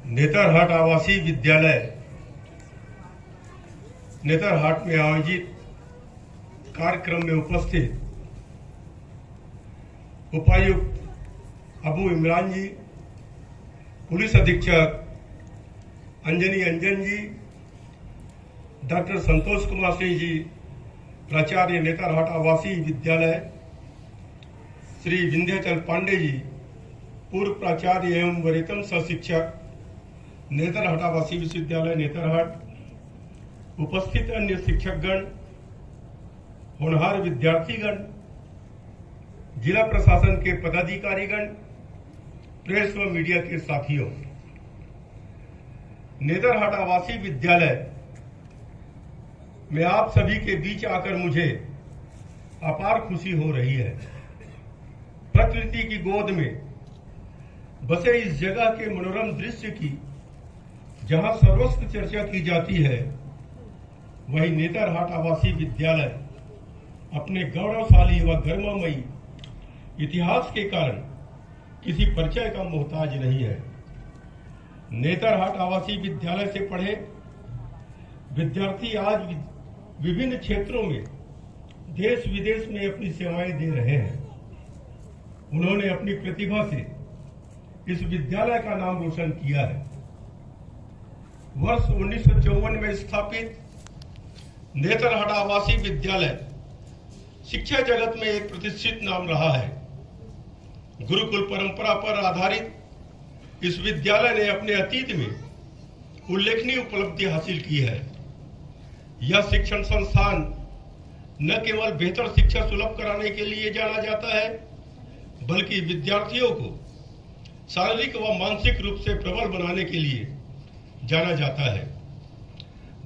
नेतरहाट आवासीय विद्यालय नेतरहाट में आयोजित कार्यक्रम में उपस्थित उपायुक्त अबू इमरान जी, पुलिस अधीक्षक अंजनी अंजन जी, डॉक्टर संतोष कुमार सिंह जी, प्राचार्य नेतरहाट आवासीय विद्यालय, श्री विंध्याचल पांडे जी, पूर्व प्राचार्य एवं वरिष्ठ सह शिक्षक नेतरहाट आवासीय विश्वविद्यालय नेतरहाट, उपस्थित अन्य शिक्षकगण, होनहार विद्यार्थीगण, जिला प्रशासन के पदाधिकारीगण, प्रेस व मीडिया के साथियों, नेतरहाट आवासीय विद्यालय में आप सभी के बीच आकर मुझे अपार खुशी हो रही है। प्रकृति की गोद में बसे इस जगह के मनोरम दृश्य की जहां सर्वस्व चर्चा की जाती है, वही नेतरहाट आवासीय विद्यालय अपने गौरवशाली व गरिमामयी इतिहास के कारण किसी परिचय का मोहताज नहीं है। नेतरहाट आवासीय विद्यालय से पढ़े विद्यार्थी आज विभिन्न क्षेत्रों में देश विदेश में अपनी सेवाएं दे रहे हैं। उन्होंने अपनी प्रतिभा से इस विद्यालय का नाम रोशन किया है। वर्ष 1954 में स्थापित नेतरहाट आवासीय विद्यालय शिक्षा जगत में एक प्रतिष्ठित नाम रहा है। गुरुकुल परंपरा पर आधारित इस विद्यालय ने अपने अतीत में उल्लेखनीय उपलब्धि हासिल की है। यह शिक्षण संस्थान न केवल बेहतर शिक्षा सुलभ कराने के लिए जाना जाता है, बल्कि विद्यार्थियों को शारीरिक व मानसिक रूप से प्रबल बनाने के लिए जाना जाता है।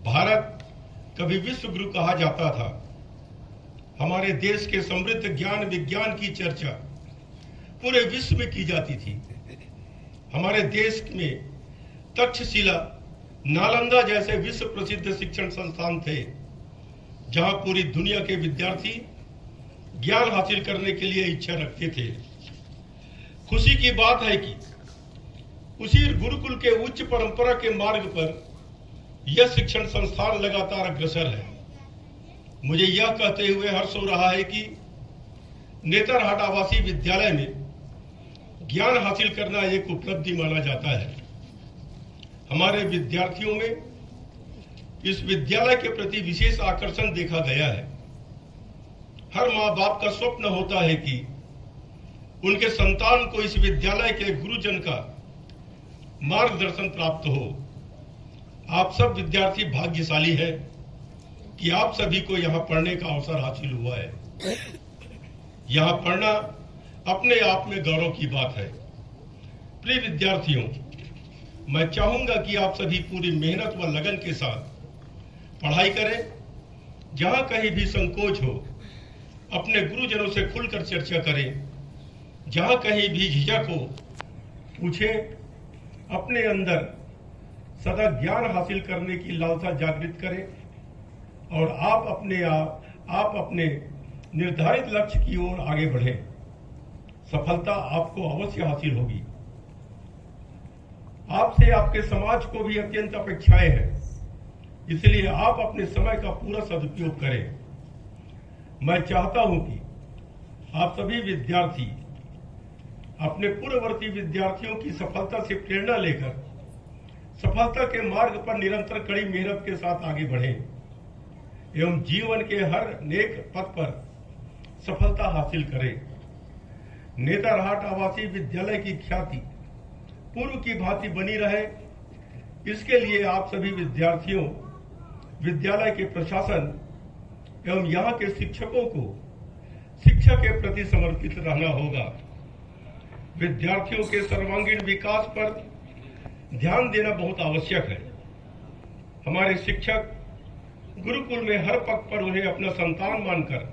भारत कभी विश्व गुरु कहा जाता था। हमारे देश के समृद्ध ज्ञान विज्ञान की चर्चा पूरे विश्व में की जाती थी। हमारे देश में तक्षशिला, नालंदा जैसे विश्व प्रसिद्ध शिक्षण संस्थान थे, जहां पूरी दुनिया के विद्यार्थी ज्ञान हासिल करने के लिए इच्छा रखते थे। खुशी की बात है कि उसी गुरुकुल के उच्च परंपरा के मार्ग पर यह शिक्षण संस्थान लगातार अग्रसर है। मुझे यह कहते हुए हर्ष हो रहा है कि नेतरहाट आवासीय विद्यालय में ज्ञान हासिल करना एक उपलब्धि माना जाता है। हमारे विद्यार्थियों में इस विद्यालय के प्रति विशेष आकर्षण देखा गया है। हर माँ बाप का स्वप्न होता है कि उनके संतान को इस विद्यालय के गुरुजन का मार्गदर्शन प्राप्त हो। आप सब विद्यार्थी भाग्यशाली हैं कि आप सभी को यहाँ पढ़ने का अवसर हासिल हुआ है। यहाँ पढ़ना अपने आप में गौरव की बात है। प्रिय विद्यार्थियों, मैं चाहूंगा कि आप सभी पूरी मेहनत व लगन के साथ पढ़ाई करें। जहां कहीं भी संकोच हो, अपने गुरुजनों से खुलकर चर्चा करें। जहां कहीं भी झिझक हो, पूछें। अपने अंदर सदा ज्ञान हासिल करने की लालसा जागृत करें और आप अपने निर्धारित लक्ष्य की ओर आगे बढ़ें। सफलता आपको अवश्य हासिल होगी। आपसे आपके समाज को भी अत्यंत अपेक्षाएं हैं, इसलिए आप अपने समय का पूरा सदुपयोग करें। मैं चाहता हूं कि आप सभी विद्यार्थी अपने पूर्ववर्ती विद्यार्थियों की सफलता से प्रेरणा लेकर सफलता के मार्ग पर निरंतर कड़ी मेहनत के साथ आगे बढ़ें एवं जीवन के हर नेक पथ पर सफलता हासिल करें। नेतरहाट आवासीय विद्यालय की ख्याति पूर्व की भांति बनी रहे, इसके लिए आप सभी विद्यार्थियों, विद्यालय के प्रशासन एवं यहाँ के शिक्षकों को शिक्षा के प्रति समर्पित रहना होगा। विद्यार्थियों के सर्वांगीण विकास पर ध्यान देना बहुत आवश्यक है। हमारे शिक्षक गुरुकुल में हर पग पर उन्हें अपना संतान मानकर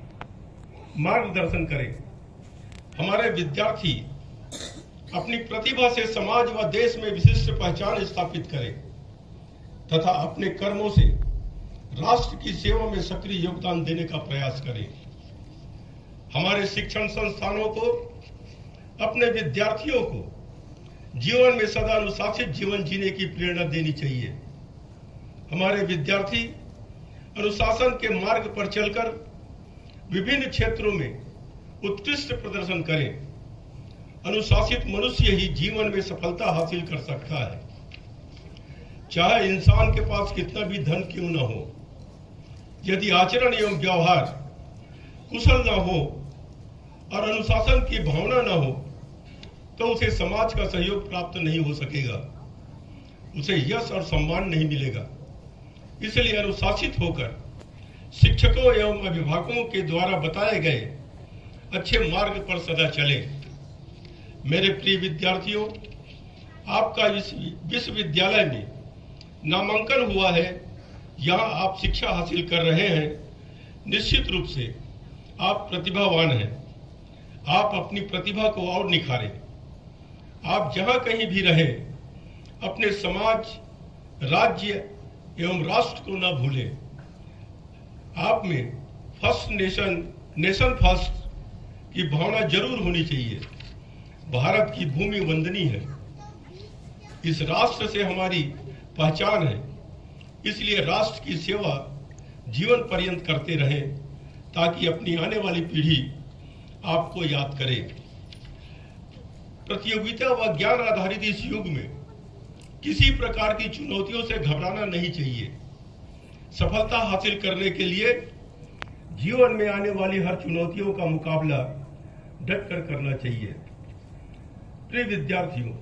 मार्गदर्शन करें। हमारे विद्यार्थी अपनी प्रतिभा से समाज व देश में विशिष्ट पहचान स्थापित करें तथा अपने कर्मों से राष्ट्र की सेवा में सक्रिय योगदान देने का प्रयास करें। हमारे शिक्षण संस्थानों को अपने विद्यार्थियों को जीवन में सदा अनुशासित जीवन जीने की प्रेरणा देनी चाहिए। हमारे विद्यार्थी अनुशासन के मार्ग पर चलकर विभिन्न क्षेत्रों में उत्कृष्ट प्रदर्शन करें। अनुशासित मनुष्य ही जीवन में सफलता हासिल कर सकता है। चाहे इंसान के पास कितना भी धन क्यों न हो, यदि आचरण एवं व्यवहार कुशल न हो और अनुशासन की भावना न हो तो उसे समाज का सहयोग प्राप्त नहीं हो सकेगा, उसे यश और सम्मान नहीं मिलेगा। इसलिए अनुशासित होकर शिक्षकों एवं अभिभावकों के द्वारा बताए गए अच्छे मार्ग पर सदा चले। मेरे प्रिय विद्यार्थियों, आपका इस विश्वविद्यालय में नामांकन हुआ है, यहाँ आप शिक्षा हासिल कर रहे हैं। निश्चित रूप से आप प्रतिभावान हैं। आप अपनी प्रतिभा को और निखारें। आप जहाँ कहीं भी रहें, अपने समाज, राज्य एवं राष्ट्र को न भूलें। आप में फर्स्ट नेशन फर्स्ट की भावना जरूर होनी चाहिए। भारत की भूमि वंदनीय है। इस राष्ट्र से हमारी पहचान है। इसलिए राष्ट्र की सेवा जीवन पर्यंत करते रहें ताकि अपनी आने वाली पीढ़ी आपको याद करे। प्रतियोगिता व ज्ञान आधारित इस युग में किसी प्रकार की चुनौतियों से घबराना नहीं चाहिए। सफलता हासिल करने के लिए जीवन में आने वाली हर चुनौतियों का मुकाबला डट कर करना चाहिए। प्रिय विद्यार्थियों,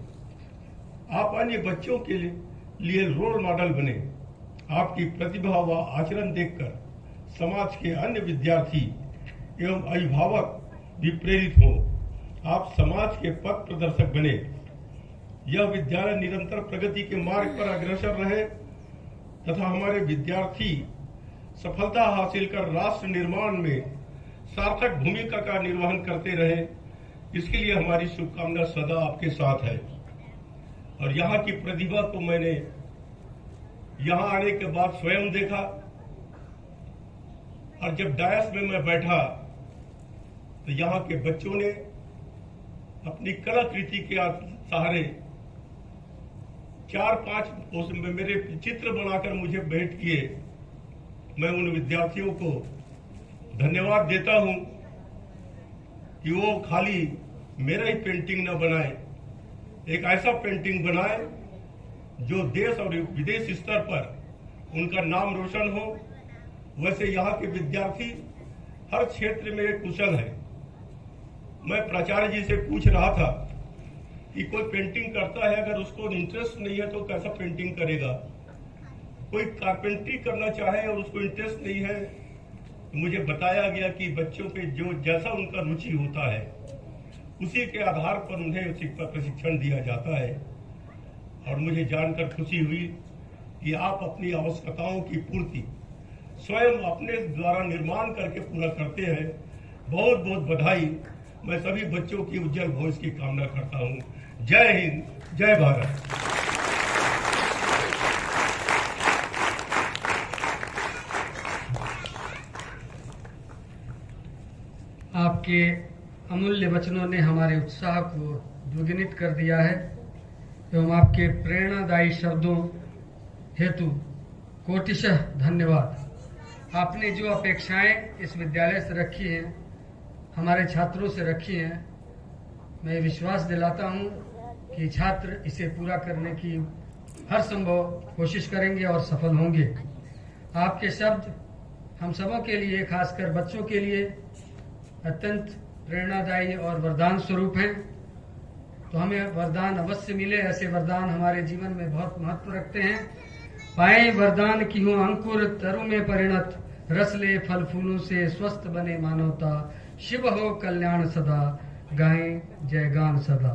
आप अन्य बच्चों के लिए रोल मॉडल बने। आपकी प्रतिभा व आचरण देखकर समाज के अन्य विद्यार्थी एवं अभिभावक भी प्रेरित हो। आप समाज के पथ प्रदर्शक बने। यह विद्यालय निरंतर प्रगति के मार्ग पर अग्रसर रहे तथा हमारे विद्यार्थी सफलता हासिल कर राष्ट्र निर्माण में सार्थक भूमिका का निर्वहन करते रहे। इसके लिए हमारी शुभकामना सदा आपके साथ है। और यहाँ की प्रतिभा को मैंने यहाँ आने के बाद स्वयं देखा, और जब डायस में मैं बैठा तो यहाँ के बच्चों ने अपनी कलाकृति के सहारे 4-5 मेरे चित्र बनाकर मुझे भेंट किए। मैं उन विद्यार्थियों को धन्यवाद देता हूं कि वो खाली मेरा ही पेंटिंग न बनाए, एक ऐसा पेंटिंग बनाए जो देश और विदेश स्तर पर उनका नाम रोशन हो। वैसे यहाँ के विद्यार्थी हर क्षेत्र में कुशल है। मैं प्राचार्य जी से पूछ रहा था कि कोई पेंटिंग करता है, अगर उसको इंटरेस्ट नहीं है तो कैसा पेंटिंग करेगा। कोई कारपेंट्री करना चाहे और उसको इंटरेस्ट नहीं है, तो मुझे बताया गया कि बच्चों पे जो जैसा उनका रुचि होता है उसी के आधार पर उन्हें प्रशिक्षण दिया जाता है। और मुझे जानकर खुशी हुई कि आप अपनी आवश्यकताओं की पूर्ति स्वयं अपने द्वारा निर्माण करके पूरा करते हैं। बहुत बहुत बधाई। मैं सभी बच्चों की उज्जवल भविष्य की कामना करता हूं। जय हिंद, जय भारत। आपके अमूल्य वचनों ने हमारे उत्साह को द्विगुणित कर दिया है एवं आपके प्रेरणादायी शब्दों हेतु कोटिशः धन्यवाद। आपने जो अपेक्षाएं इस विद्यालय से रखी हैं, हमारे छात्रों से रखी हैं, मैं विश्वास दिलाता हूं कि छात्र इसे पूरा करने की हर संभव कोशिश करेंगे और सफल होंगे। आपके शब्द हम सबों के लिए, खासकर बच्चों के लिए अत्यंत प्रेरणादायी और वरदान स्वरूप हैं। तो हमें वरदान अवश्य मिले। ऐसे वरदान हमारे जीवन में बहुत महत्व रखते हैं। पाए वरदान की हूँ अंकुर तरु में परिणत, रस ले फल फूलों से स्वस्थ बने मानवता, शिव हो कल्याण सदा, गाएं जय गान सदा।